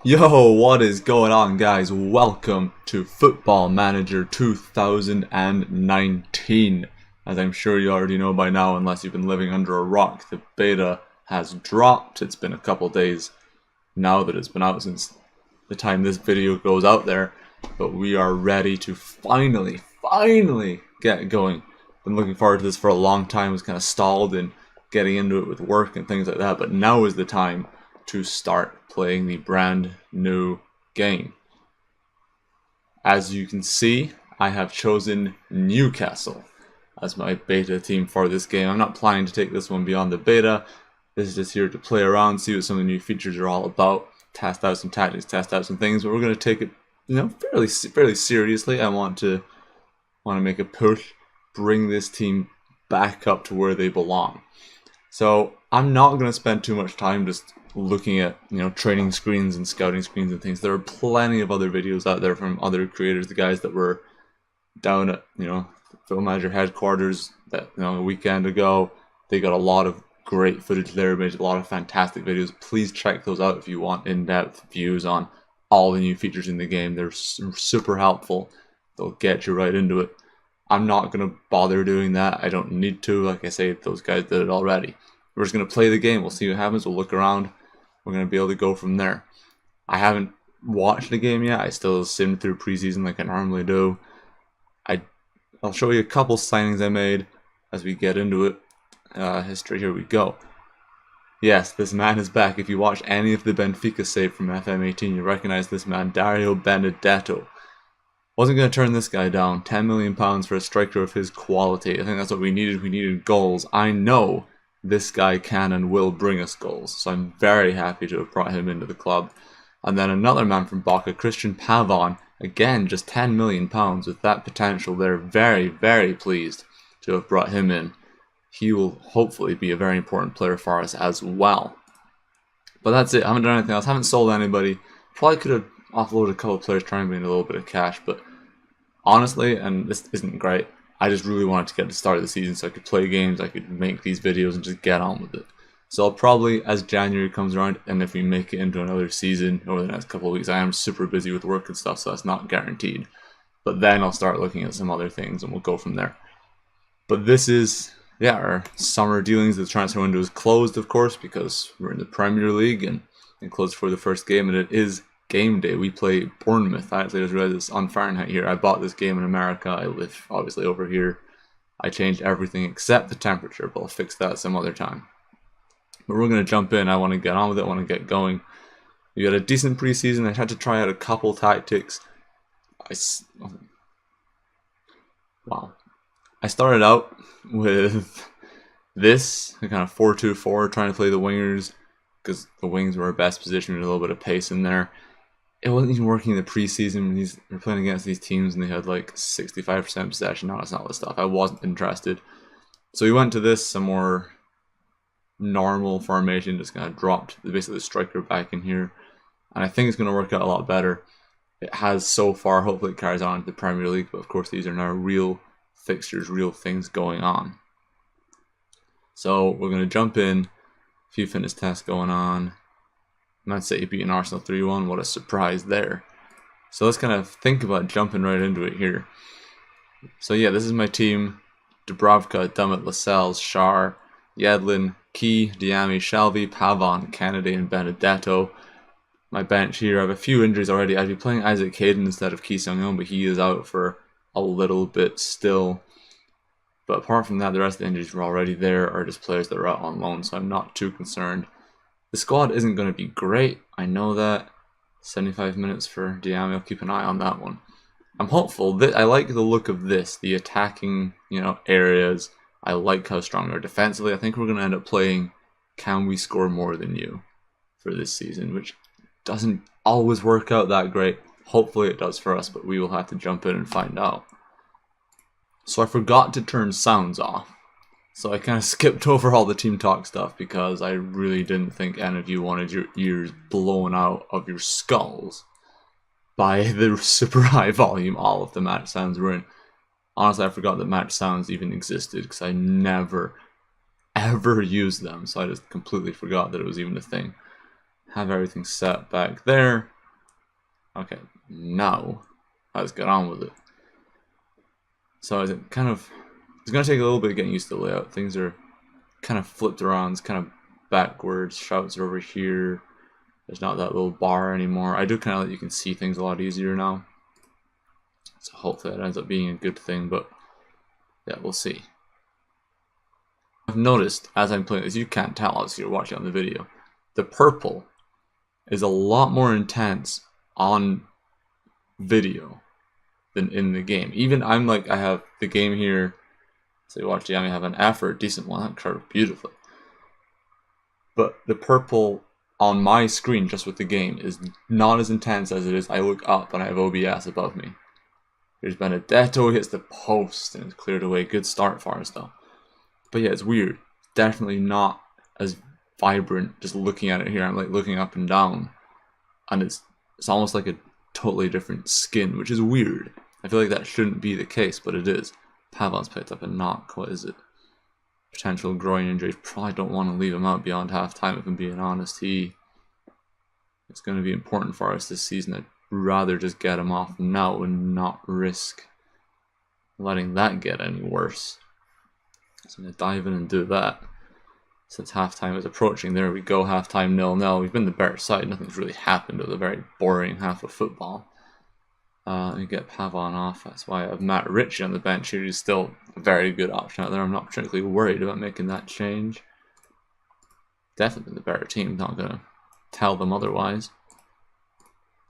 Yo, what is going on, guys? Welcome to Football Manager 2019. As I'm sure you already know by now, unless you've been living under a rock, the beta has dropped. It's been a couple days now that it's been out since the time this video goes out there, but we are ready to finally get going. Been looking forward to this for a long time. Was kind of stalled in getting into it with work and things like that, but now is the time to start playing the brand new game. As you can see, I have chosen Newcastle as my beta team for this game. I'm not planning to take this one beyond the beta. This is just here to play around, see what some of the new features are all about, test out some tactics, test out some things, but we're going to take it, fairly seriously. I want to make a push, bring this team back up to where they belong. So I'm not going to spend too much time just looking at training screens and scouting screens and things. There are plenty of other videos out there from other creators, the guys that were down at Football Manager headquarters that a weekend ago. They got a lot of great footage there, made a lot of fantastic videos. Please check those out if you want in-depth views on all the new features in the game. They're super helpful. They'll get you right into it. I'm not going to bother doing that. I don't need to. Like I say, those guys did it already. We're just going to play the game. We'll see what happens. We'll look around. We're going to be able to go from there. I haven't watched the game yet. I still simmed through preseason like I normally do. I'll show you a couple signings I made as we get into it. History, here we go. Yes, this man is back. If you watch any of the Benfica save from FM18, you recognize this man, Dario Benedetto. Wasn't going to turn this guy down. £10 million for a striker of his quality. I think that's what we needed. We needed goals. I know this guy can and will bring us goals, so I'm very happy to have brought him into the club. And then another man from Boca, Christian Pavon, again just £10 million with that potential. They're very pleased to have brought him in. He will hopefully be a very important player for us as well. But that's it. I haven't done anything else. I haven't sold anybody. Probably could have offloaded a couple of players trying to bring a little bit of cash, but honestly, and this isn't great, I just really wanted to get to the start of the season so I could play games, I could make these videos and just get on with it. So I'll probably, as January comes around, and if we make it into another season over the next couple of weeks, I am super busy with work and stuff, so that's not guaranteed. But then I'll start looking at some other things and we'll go from there. But this is, our summer dealings. The transfer window is closed, of course, because we're in the Premier League and closed for the first game, and it is game day. We play Bournemouth. I actually just realized this on Fahrenheit here. I bought this game in America. I live obviously over here. I changed everything except the temperature, but I'll fix that some other time. But we're going to jump in. I want to get on with it. I want to get going. We got a decent preseason. I had to try out a couple tactics. I started out with this, a kind of 4-2-4, trying to play the wingers because the wings were our best position with a little bit of pace in there. It wasn't even working in the preseason when we're playing against these teams and they had like 65% possession. No, that's not the stuff. I wasn't interested. So we went to this, some more normal formation, just kind of dropped basically the striker back in here. And I think it's going to work out a lot better. It has so far. Hopefully it carries on to the Premier League. But of course these are now real fixtures, real things going on. So we're going to jump in. A few fitness tests going on. Man City beating Arsenal 3-1. What a surprise there. So let's kind of think about jumping right into it here. So yeah, this is my team. Dubravka, Dummett, Lascelles, Schär, Yedlin, Key, Diami, Shelby, Pavon, Kennedy, and Benedetto. My bench here, I have a few injuries already. I'd be playing Isaac Hayden instead of Ki Sung-young, but he is out for a little bit still. But apart from that, the rest of the injuries were already there, are just players that are out on loan, so I'm not too concerned. The squad isn't going to be great, I know that. 75 minutes for Diami, I'll keep an eye on that one. I'm hopeful. I like the look of this, the attacking areas. I like how strong we are defensively. I think we're going to end up playing can we score more than you for this season, which doesn't always work out that great. Hopefully it does for us, but we will have to jump in and find out. So I forgot to turn sounds off. So I kind of skipped over all the team talk stuff because I really didn't think any of you wanted your ears blown out of your skulls by the super high volume all of the match sounds were in. Honestly, I forgot that match sounds even existed because I never, ever used them. So I just completely forgot that it was even a thing. Have everything set back there. Okay, now let's get on with it. So it's going to take a little bit of getting used to the layout. Things are kind of flipped around, it's kind of backwards. Shouts are over here. There's not that little bar anymore. I do kind of let you can see things a lot easier now. So hopefully that ends up being a good thing, but yeah, we'll see. I've noticed as I'm playing this, you can't tell as you're watching on the video, the purple is a lot more intense on video than in the game. Even I'm like, I have the game here, so you watch the I have an effort, decent one, that curved beautifully. But the purple on my screen just with the game is not as intense as it is. I look up and I have OBS above me. Here's Benedetto, hits the post and it's cleared away. Good start for us though. But yeah, it's weird. Definitely not as vibrant just looking at it here. I'm like looking up and down. And it's almost like a totally different skin, which is weird. I feel like that shouldn't be the case, but it is. Pavon's picked up a knock. What is it? Potential groin injuries. Probably don't want to leave him out beyond half time if I'm being honest. It's going to be important for us this season. I'd rather just get him off now and not risk letting that get any worse. So I'm going to dive in and do that. Since halftime is approaching, there we go, halftime 0-0. We've been the better side, nothing's really happened. It was a very boring half of football. Let me get Pavon off, that's why I have Matt Ritchie on the bench here. He's still a very good option out there. I'm not particularly worried about making that change. Definitely been the better team, not going to tell them otherwise.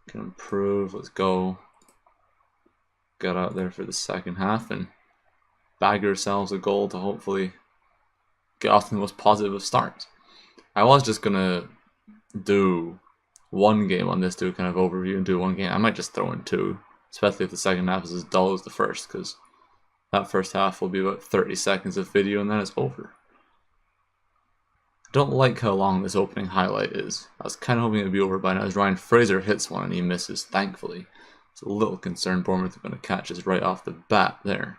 Can improve, let's go. Get out there for the second half and bag ourselves a goal to hopefully get off to the most positive of starts. I was just gonna do one game on this, do a kind of overview and do one game. I might just throw in two, especially if the second half is as dull as the first, because that first half will be about 30 seconds of video and then it's over. I don't like how long this opening highlight is. I was kind of hoping it would be over by now as Ryan Fraser hits one and he misses, thankfully. It's a little concerned Bournemouth are going to catch us right off the bat there.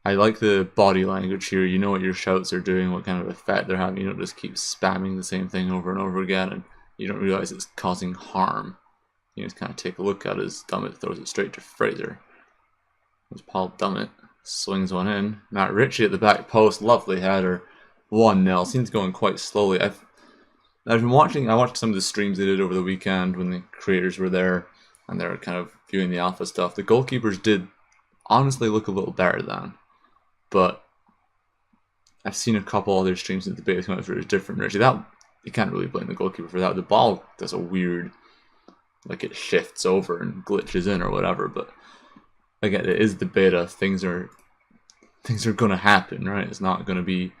I like the body language here. You know what your shouts are doing, what kind of effect they're having. You don't just keep spamming the same thing over and over again and you don't realize it's causing harm. You just kind of take a look at it as Dummett throws it straight to Fraser. As Paul Dummett swings one in. Matt Ritchie at the back post, lovely header. 1-0. Seems going quite slowly. I've been watching. I watched some of the streams they did over the weekend when the creators were there and they were kind of viewing the alpha stuff. The goalkeepers did honestly look a little better than, but I've seen a couple other streams in the debate come out for different. Actually, that you can't really blame the goalkeeper for that. The ball does a weird, like it shifts over and glitches in or whatever. But again, it is the beta. Things are going to happen, right? It's not going to be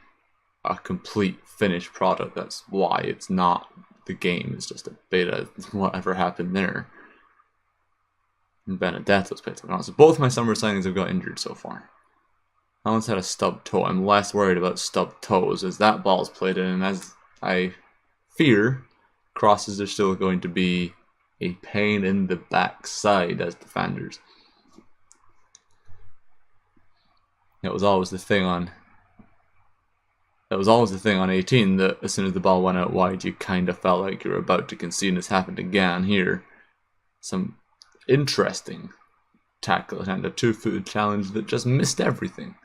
a complete finished product. That's why it's not the game. It's just a beta. Whatever happened there. And Benedetto's picked up on. So both my summer signings have got injured so far. That one's had a stubbed toe. I'm less worried about stubbed toes as that ball's played in, and as I fear, crosses are still going to be a pain in the backside as defenders. It was always the thing on 18 that as soon as the ball went out wide, you kind of felt like you were about to concede, and it's happened again here. Some interesting tackle and a two-footed challenge that just missed everything.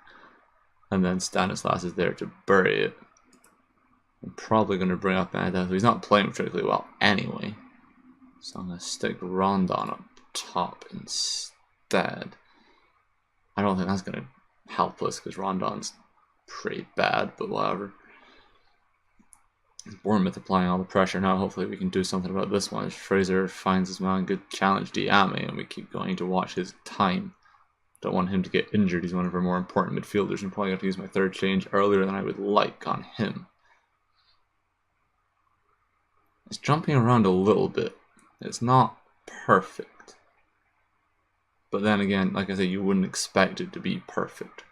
And then Stanislas is there to bury it. I'm probably going to bring up Benedetto. He's not playing particularly well anyway. So I'm going to stick Rondon up top instead. I don't think that's going to help us because Rondon's pretty bad, but whatever. Bournemouth applying all the pressure now. Hopefully we can do something about this one. As Fraser finds his man, good challenge Diame, and we keep going to watch his time. Don't want him to get injured. He's one of our more important midfielders, and probably have to use my third change earlier than I would like on him. It's jumping around a little bit. It's not perfect. But then again, like I said, you wouldn't expect it to be perfect.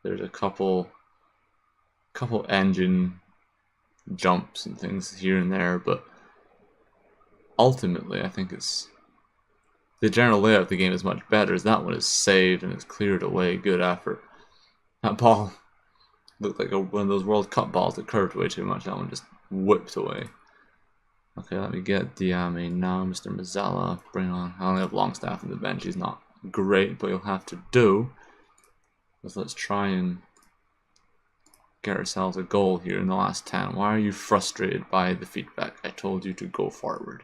There's a couple engine jumps and things here and there, but ultimately I think it's the general layout of the game is much better as that one is saved and it's cleared away. Good effort. That ball looked like one of those World Cup balls that curved way too much. That one just whipped away. Okay, let me get the main now, Mr. Mazzella. Bring on. I only have Longstaff on the bench. He's not great, but you'll have to do. Let's try and get ourselves a goal here in the last 10. Why are you frustrated by the feedback? I told you to go forward.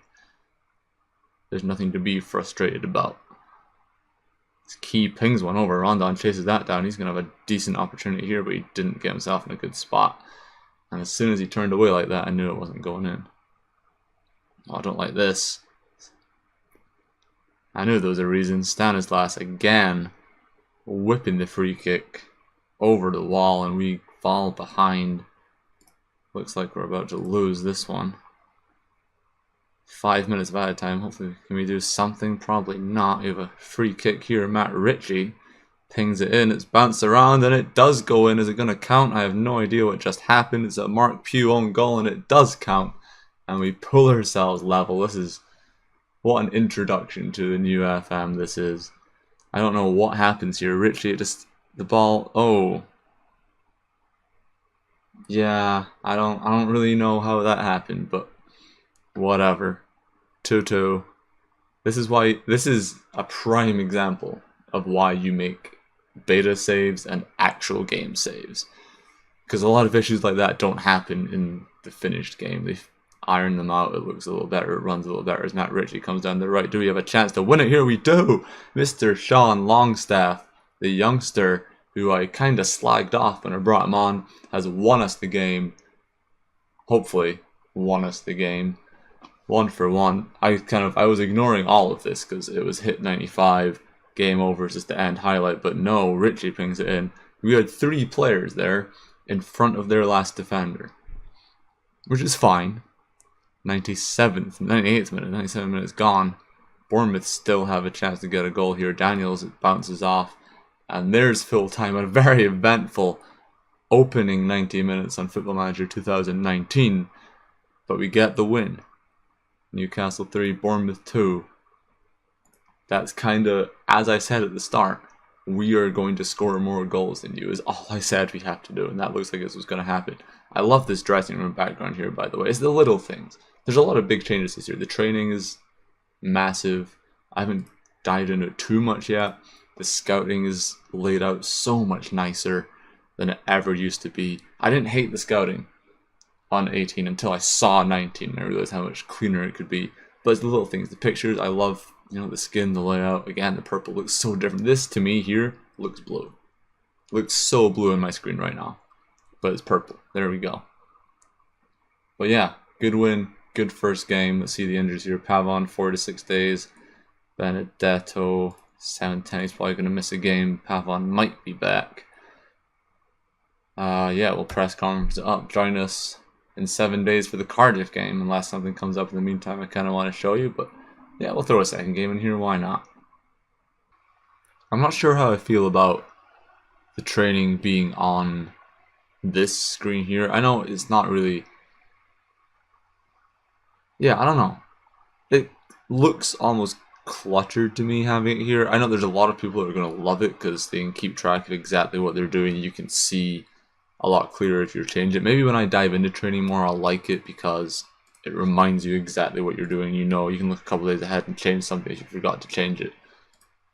There's nothing to be frustrated about. This Key pings one over. Rondon chases that down. He's going to have a decent opportunity here, but he didn't get himself in a good spot. And as soon as he turned away like that, I knew it wasn't going in. Oh, I don't like this. I knew there was a reason. Stanislas again whipping the free kick over the wall, and we fall behind. Looks like we're about to lose this one. 5 minutes of added time. Hopefully, can we do something? Probably not. We have a free kick here. Matt Ritchie pings it in. It's bounced around, and it does go in. Is it going to count? I have no idea what just happened. It's a Mark Pugh own goal, and it does count. And we pull ourselves level. This is... what an introduction to the new FM this is. I don't know what happens here. Ritchie, just... the ball... oh... yeah, I don't really know how that happened, but whatever. 2-2. This is a prime example of why you make beta saves and actual game saves. Because a lot of issues like that don't happen in the finished game. They iron them out, it looks a little better, it runs a little better as Matt Ritchie comes down the right. Do we have a chance to win it? Here we do! Mr. Sean Longstaff, the youngster who I kind of slagged off when I brought him on, has won us the game. Hopefully, won us the game. 1 for 1. I was ignoring all of this because it was hit 95, game over, just the end highlight, but no, Ritchie pings it in. We had 3 players there in front of their last defender, which is fine. 98th minute, 97 minutes gone. Bournemouth still have a chance to get a goal here. Daniels, it bounces off. And there's full time. A very eventful opening 90 minutes on Football Manager 2019. But we get the win. Newcastle 3, Bournemouth 2. That's kind of, as I said at the start, we are going to score more goals than you, is all I said we have to do. And that looks like this was going to happen. I love this dressing room background here, by the way. It's the little things. There's a lot of big changes this year. The training is massive. I haven't dived into it too much yet. The scouting is laid out so much nicer than it ever used to be. I didn't hate the scouting on 18 until I saw 19 and I realized how much cleaner it could be. But it's the little things. The pictures, I love, the skin, the layout. Again, the purple looks so different. This, to me, here, looks blue. Looks so blue on my screen right now. But it's purple. There we go. But yeah, good win. Good first game. Let's see the injuries here. Pavon, 4 to 6 days. Benedetto, 7-10. He's probably going to miss a game. Pavon might be back. Yeah, we'll press conference up. Join us in 7 days for the Cardiff game, unless something comes up in the meantime I kind of want to show you. But yeah, we'll throw a second game in here. Why not? I'm not sure how I feel about the training being on this screen here. I know it's not really... yeah, I don't know. It looks almost cluttered to me having it here. I know there's a lot of people that are going to love it because they can keep track of exactly what they're doing. You can see a lot clearer if you change it. Maybe when I dive into training more, I'll like it because it reminds you exactly what you're doing. You can look a couple days ahead and change something if you forgot to change it.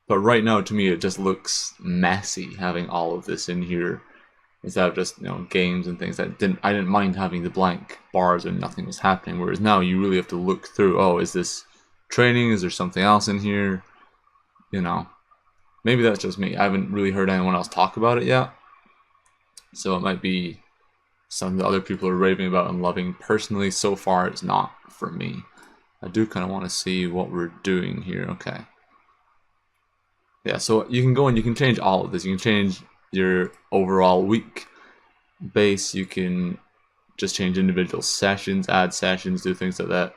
But right now, to me, it just looks messy having all of this in here. Instead of just games and things I didn't mind having the blank bars when nothing was happening. Whereas now you really have to look through. Oh, is this training? Is there something else in here? Maybe that's just me. I haven't really heard anyone else talk about it yet. So it might be something that other people are raving about and loving. Personally, so far it's not for me. I do kind of want to see what we're doing here. Okay. Yeah, so you can go and you can change all of this. You can change your overall week base. You can just change individual sessions, add sessions, do things like that.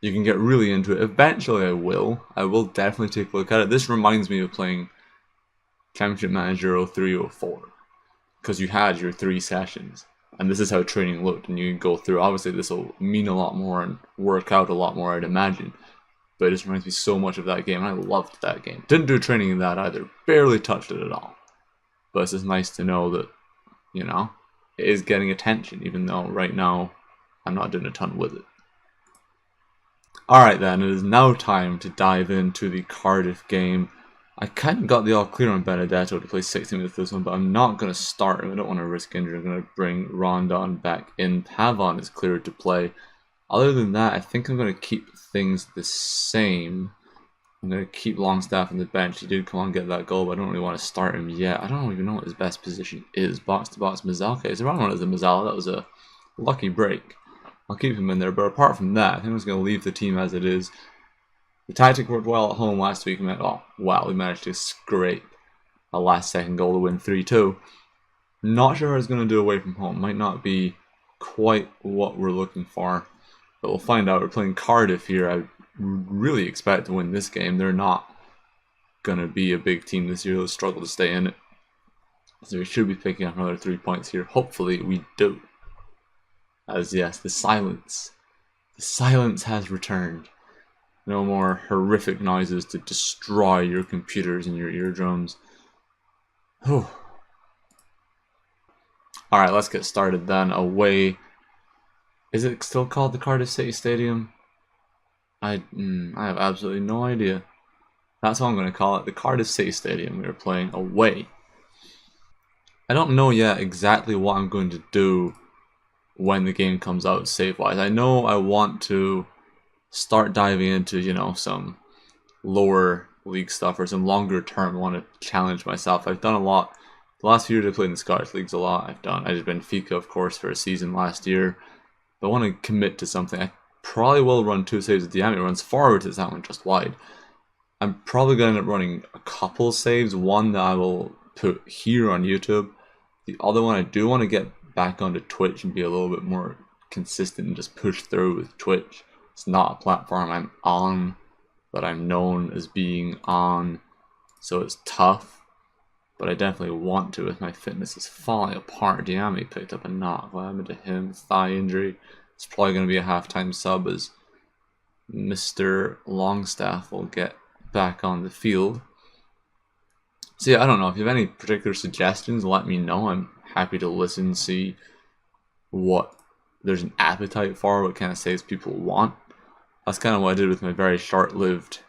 You can get really into it. Eventually I will definitely take a look at it. This reminds me of playing Championship Manager 03, 04, because you had your 3 sessions and this is how training looked, and you can go through. Obviously this will mean a lot more and work out a lot more, I'd imagine. But it just reminds me so much of that game, and I loved that game. Didn't do training in that either. Barely touched it at all. But it's just nice to know that, it is getting attention, even though right now I'm not doing a ton with it. Alright then, it is now time to dive into the Cardiff game. I kind of got the all clear on Benedetto to play 60 minutes this one, but I'm not going to start him. I don't want to risk injury. I'm going to bring Rondon back in. Pavon is cleared to play. Other than that, I think I'm going to keep things the same. I'm going to keep Longstaff on the bench. He did come on and get that goal, but I don't really want to start him yet. I don't even know what his best position is. Box to box, Mazalka. Is around one as a Mazzala. That was a lucky break. I'll keep him in there, but apart from that, I think I'm just going to leave the team as it is. The tactic worked well at home last week. Oh, wow, we managed to scrape a last-second goal to win 3-2. Not sure how it's going to do away from home. Might not be quite what we're looking for, but we'll find out. We're playing Cardiff here. I really expect to win this game. They're not going to be a big team this year. They'll struggle to stay in it. So we should be picking up another 3 points here. Hopefully we do. As yes, the silence has returned. No more horrific noises to destroy your computers and your eardrums. Whew. Alright, let's get started then. Away. Is it still called the Cardiff City Stadium? I have absolutely no idea. That's what I'm going to call it. The Cardiff City Stadium. We are playing away. I don't know yet exactly what I'm going to do when the game comes out save-wise. I know I want to start diving into, you know, some lower league stuff or some longer term. I want to challenge myself. I've done a lot. The last few years I played in the Scottish leagues a lot. I did Benfica, of course, for a season last year. But I want to commit to something. I probably will run 2 saves with Diami. It runs forward, it's that one just wide. I'm probably going to end up running a couple saves. One that I will put here on YouTube. The other one I do want to get back onto Twitch and be a little bit more consistent and just push through with Twitch. It's not a platform I'm on, but I'm known as being on, so it's tough. But I definitely want to if my fitness is falling apart. Diami picked up a knock. What happened to him? Thigh injury. It's probably going to be a halftime sub as Mr. Longstaff will get back on the field. So yeah, I don't know. If you have any particular suggestions, let me know. I'm happy to listen, see what there's an appetite for, what kind of saves people want. That's kind of what I did with my very short-lived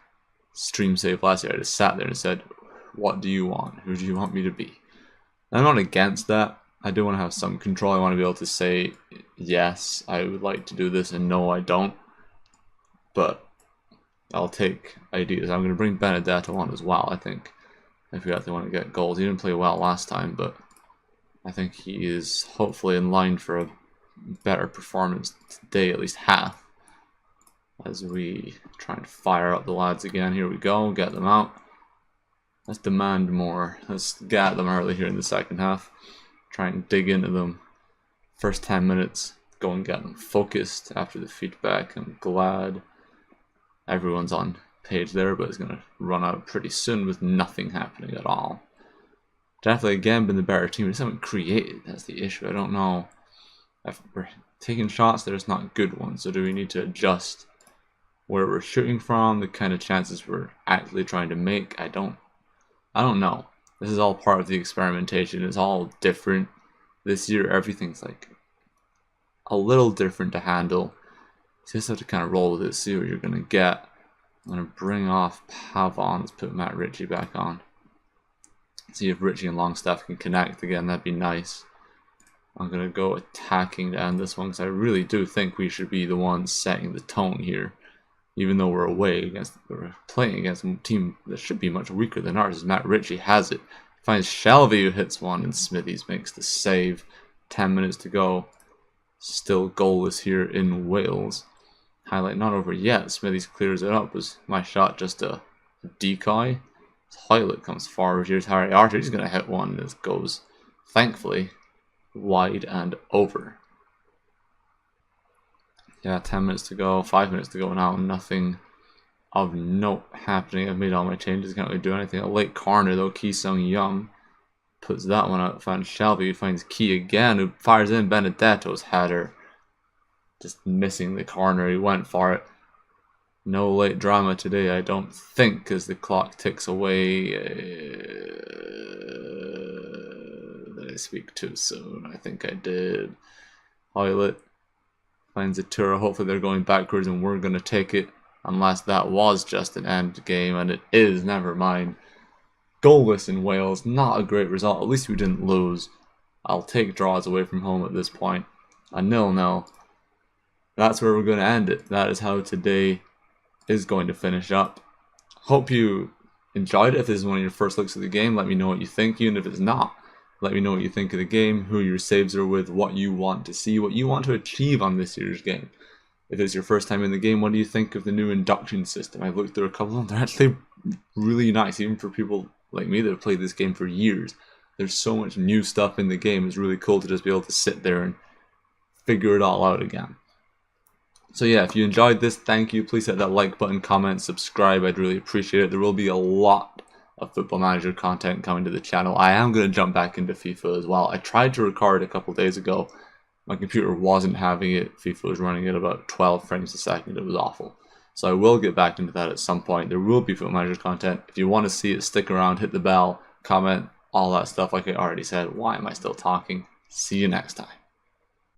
stream save last year. I just sat there and said, what do you want? Who do you want me to be? And I'm not against that. I do want to have some control. I want to be able to say, yes, I would like to do this, and no, I don't. But I'll take ideas. I'm going to bring Benedetto on as well, I think. If we actually want to get goals. He didn't play well last time, but I think he is hopefully in line for a better performance today, at least half. As we try and fire up the lads again. Here we go, get them out. Let's demand more. Let's get at them early here in the second half. Try and dig into them. First 10 minutes, go and get them focused after the feedback. I'm glad everyone's on page there, but it's going to run out pretty soon with nothing happening at all. Definitely, again, been the better team. We just haven't created. That's the issue. I don't know if we're taking shots. They're just not good ones. So do we need to adjust where we're shooting from, the kind of chances we're actually trying to make? I don't know. This is all part of the experimentation. It's all different. This year, everything's like a little different to handle. So you just have to kind of roll with it, see what you're going to get. I'm going to bring off Pavon. Let's put Matt Ritchie back on. See if Ritchie and Longstaff can connect again. That'd be nice. I'm going to go attacking to end this one because I really do think we should be the ones setting the tone here. Even though we're we're playing against a team that should be much weaker than ours. As Matt Ritchie has it. Finds Shelby, who hits one, and Smithies makes the save. 10 minutes to go. Still goalless here in Wales. Highlight not over yet. Smithies clears it up. Was my shot just a decoy? Hoylett comes forward. Here's Harry Arthur. He's going to hit one. This goes, thankfully, wide and over. Yeah, 10 minutes to go. 5 minutes to go now. Nothing of note happening. I've made all my changes. Can't really do anything. A late corner, though. Ki Sung Young puts that one out. Finds Shelby. Who finds Key again. Who fires in Benedetto's header. Just missing the corner. He went for it. No late drama today, I don't think, as the clock ticks away. Did I speak too soon? I think I did. Hoylett finds a tour. Hopefully they're going backwards and we're going to take it. unless that was just an end game, and it is, never mind. Goalless in Wales, not a great result. At least we didn't lose. I'll take draws away from home at this point. A 0-0. That's where we're going to end it. That is how today is going to finish up. Hope you enjoyed it. If this is one of your first looks at the game, let me know what you think. Even if it's not, let me know what you think of the game, who your saves are with, what you want to see, what you want to achieve on this year's game. If it's your first time in the game, what do you think of the new induction system? I've looked through a couple of them. They're actually really nice, even for people like me that have played this game for years. There's so much new stuff in the game. It's really cool to just be able to sit there and figure it all out again. So yeah, if you enjoyed this, thank you. Please hit that like button, comment, subscribe. I'd really appreciate it. There will be a lot of Football Manager content coming to the channel. I am going to jump back into FIFA as well. I tried to record a couple days ago. My computer wasn't having it. FIFA was running at about 12 frames a second. It was awful. So I will get back into that at some point. There will be Football Manager content. If you want to see it, stick around, hit the bell, comment, all that stuff like I already said. Why am I still talking? See you next time.